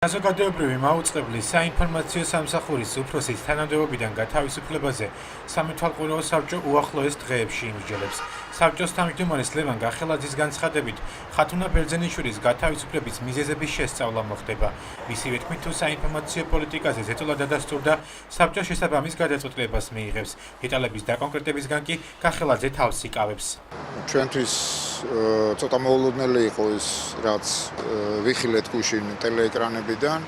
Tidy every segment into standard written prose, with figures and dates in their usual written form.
საზოგადოებრივი მაუწყებლის საინფორმაციო სამსახურის უფროსის თანამდებობიდან გათავისუფლებაზე სამეთვალყურეო საბჭო უახლოეს დღეებში იმსჯელებს. საბჭოს თავმჯდომარის ლევან გახელაძის განცხადებით, ხათუნა ბერძენიშვილის გათავისუფლების მიზეზების შესწავლა მოხდება. მისივე თქმით, თუ საინფორმაციო პოლიტიკაზე ზეწოლა დადასტურდა, საბჭო შესაბამის გადაწყვეტილებას მიიღებს. დეტალების დაკონკრეტებისგან კი გახელაძე თავს იკავებს. ჩვენთვის ცოტა მოულოდნელი იყო ის, რაც ვიხილეთ გუშინ ტელეეკრანებიდან.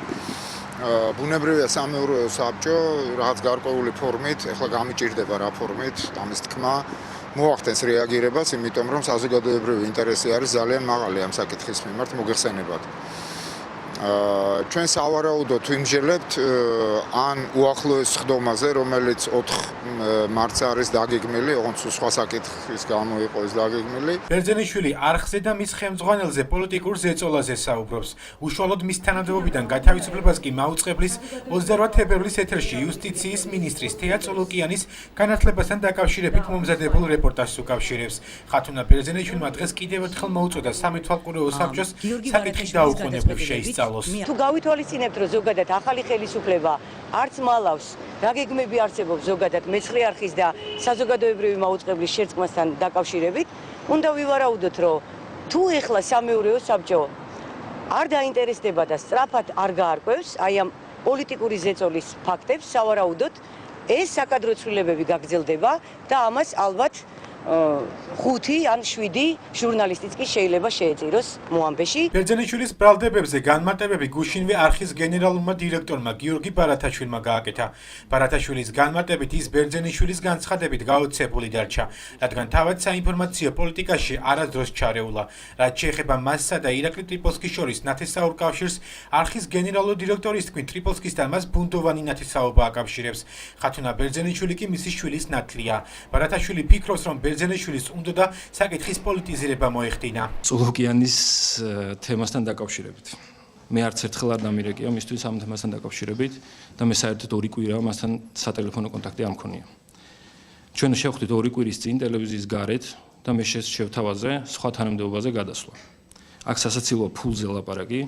ბუნებრივია სამეურვეო საბჭო რაღაც გარკვეული ფორმით, ეხლა გამიჭირდება რა ფორმით, ამის თქმა მოახდენს რეაგირებას, იმიტომ რომ საზოგადოებრივი ინტერესი არის ძალიან მაღალი ამ საკითხის მიმართ მოგეხსენებათ. ჩვენ სავარაუდოდ ვიმსჯელებთ ან უახლოეს სხდომაზე, რომელიც 4 მარტს არის დაგეგმილი, ოღონდ სხვა საკითხის გამო იყო ეს დაგეგმილი. ბერძენიშვილი არხზე და მის ხელმძღვანელზე პოლიტიკურ ზეწოლაზე საუბრობს. უშუალოდ მის თანამდებობიდან გათავისუფლებას კი მაუწყებლის 28 თებერვლის ეთერში იუსტიციის მინისტრის თეა წოლოკიანის განათლებასთან დაკავშირებით მომზადებულ რეპორტაჟს უკავშირებს. ხათუნა ბერძენიშვილმა დღეს კიდევ ერთხელ მოუწოდა სამეთვალყურეო საბჭოს საკითხის დაუყოვნებლებს შეისწავლოს. თუ გავითვალისწინებთ, რომ ზოგადად ახალი ხელისუფლება არც მალავს, დაგეგმები არსებობს ზოგადად მეცხრე არხის და საზოგადოებრივი მაუწყებლის შერწყმასთან დაკავშირებით, უნდა ვივარაუდოთ, რომ თუ ეხლა სამეურვეო საბჭო არ დაინტერესდება და სწრაფად არ გაარკვევს აი ამ პოლიტიკური ზეწოლის ფაქტებს, სავარაუდოდ ეს საკადრო ცვლილებები გაგრძელდება და ამას ალბათ 5 ან 7 ჟურნალისტიც კი შეიძლება შეეწიროს მოამბეში. ბერძენიშვილის ბრალდებებზე განმარტებები გუშინვე არხის გენერალურმა დირექტორმა გიორგი ბარათაშვილმა გააკეთა. ბარათაშვილის განმარტებით ის ბერძენიშვილის განცხადებით გაოცებული დარჩა, რადგან თავად საინფორმაციო პოლიტიკაში არასდროს ჩარეულა. რაც შეეხება მასსა და ირაკლი ტრიპოლსკის შორის ნათესაურ კავშირს, არხის გენერალური დირექტორის თქმით, ტრიპოლსკისთან მას ბუნდოვანი ნათესაობა აკავშირებს. ხათუნა ბერძენიშვილი კი მისი შვილის ნათლია. ბარათაშვილი ფიქრობს, რომ ბერძენიშვილის უნდა და საკითხის პოლიტიზირება მოეხდინა. წოლოკიანის თემასთან დაკავშირებით. მე არც ერთხელ არ დამირეკია მისთვის ამ თემასთან დაკავშირებით და მე საერთოდ 2 კვირაა მასთან სატელეფონო კონტაქტი არ მქონია. ჩვენ შევხვდით 2 კვირის წინ ტელევიზიის გარეთ და მე შევთავაზე სხვა თანამდებობაზე გადასვლა. აქ სასაცილოა ფულზე ლაპარაკი.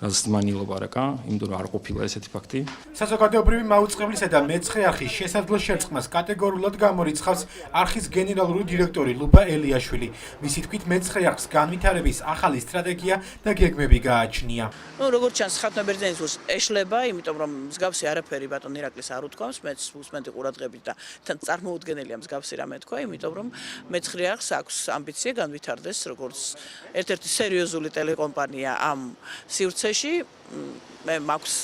რაც მანილობარაკა, იმიტომ რომ არ ყოფილა ესეთი ფაქტი. საზოგადოებრივი მაუწყებლისა და მეცხრე არხის შესაძლო შერწყმას კატეგორიულად გამორიცხავს არხის გენერალური დირექტორი ლუბა ელიაშვილი. მისი თქმით, მეცხრე არხს განვითარების ახალი სტრატეგია და გეგმები გააჩნია. როგორც ჩანს, ხათუნა ბერძენიშვილს ეშლება, იმიტომ რომ მსგავსი არაფერი ბატონ ირაკლის არ უთქვამს, მეც უსმენდი ყურადღებით და თან წარმოუდგენელია მსგავსი რამე თქვა, იმიტომ რომ მეცხრე არხს აქვს ამბიცია განვითარდეს როგორც ერთ-ერთი სერიოზული ტელეკომპანია ამ სივრცეში. მე მაქვს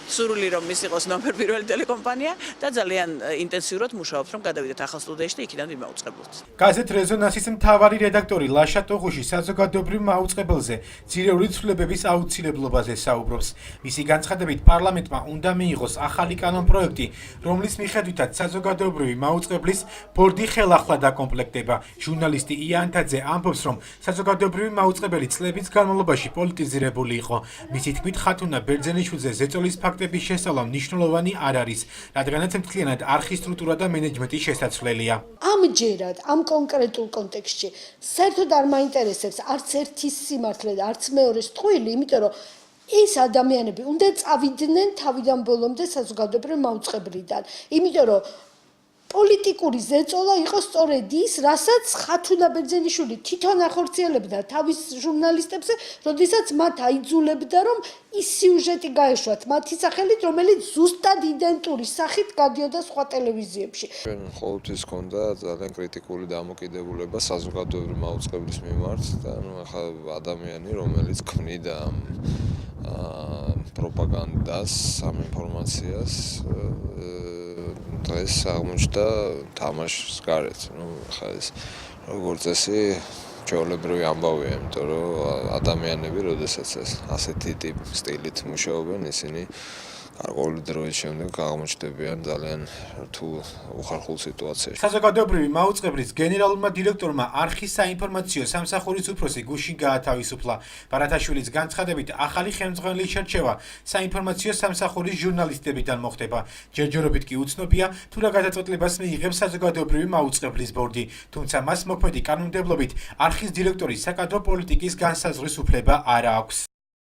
სურვილი რომ ის იყოს ნომერ 1 ტელეკომპანია და ძალიან ინტენსიურად მუშაობს რომ გადავიდეთ ახალ სტუდიაში და იქიდან ვიმაუწყებლოთ. გაზეთ რეზონანსის მთავარი რედაქტორი ლაშა ტოღუში საზოგადოებრივ მაუწყებელზე ძირეული ცვლილებების აუცილებლობაზე საუბრობს. მისი განცხადებით, პარლამენტმა უნდა მიიღოს ახალი კანონპროექტი, რომლის მიხედვითაც საზოგადოებრივი მაუწყებლის ბორდი ხელახლა დაკომპლექტდება. ჟურნალისტი იანთაძე ამბობს, რომ საზოგადოებრივი მაუწყებელი წლების განმავლობაში პოლიტიზირებული იყო. მისი თქმით, ხათუნა ბერძენიშვილზე ზეწოლის ფაქტების შესწავლა მნიშვნელოვანი არ არის, რადგანაც მთლიანად არხის სტრუქტურა და მენეჯმენტი შესაძლებელია. ამჯერად ამ კონკრეტულ კონტექსტში საერთოდ არ მაინტერესებს არც ერთის სიმართლე და არც მეორეს ტყუილი, იმიტომ რომ ეს ადამიანები უნდა წავიდნენ თავიდან ბოლომდე საზოგადოებრივ მაუწყებლიდან, იმიტომ რომ პოლიტიკური ზეწოლა იყო სწორედ ის, რასაც ხათუნა ბერძენიშვილი თვითონ ახორციელებდა თავის ჟურნალისტებზე, როდესაც მათ აიძულებდა, რომ ის სიუჟეტი გაეშვათ მათი სახელით, რომელიც ზუსტად იდენტური სახით გადიოდა სხვა ტელევიზიებში. ჩვენ ყოველთვის ჰქონდა ძალიან კრიტიკული დამოკიდებულება საზოგადოებრივი მაუწყებლის მიმართ და ახლა ადამიანი, რომელიც ქმნიდა პროპაგანდას, ამ ინფორმაციას დღეს აღმოჩნდა თამაშის გარეთ. ხა ეს როგორც წესი ჩვეულებრივი ამბავია, იმიტომ რომ ადამიანები, როდესაც ასეთი სტილით მუშაობენ, ისინი გარკვეული დროის შემდეგ აღმოჩნდებიან ძალიან რთულ უხარხულ სიტუაციაში. საზოგადოებრივი მაუწყებლის გენერალურმა დირექტორმა არხის საინფორმაციო სამსახურის უფროსი გუშინ გაათავისუფლა. ბარათაშვილის განცხადებით, ახალი ხელმძღვანელის შერჩევა საინფორმაციო სამსახურის ჟურნალისტებიდან მოხდება. ჯერჯერობით კი უცნობია, თუ რა გადაწყვეტილებას მიიღებს საზოგადოებრივი მაუწყებლის ბორდი, თუმცა მას მოქმედი კანონმდებლობით არხის დირექტორის საკადრო პოლიტიკის განსაზღვრის უფლება არ აქვს.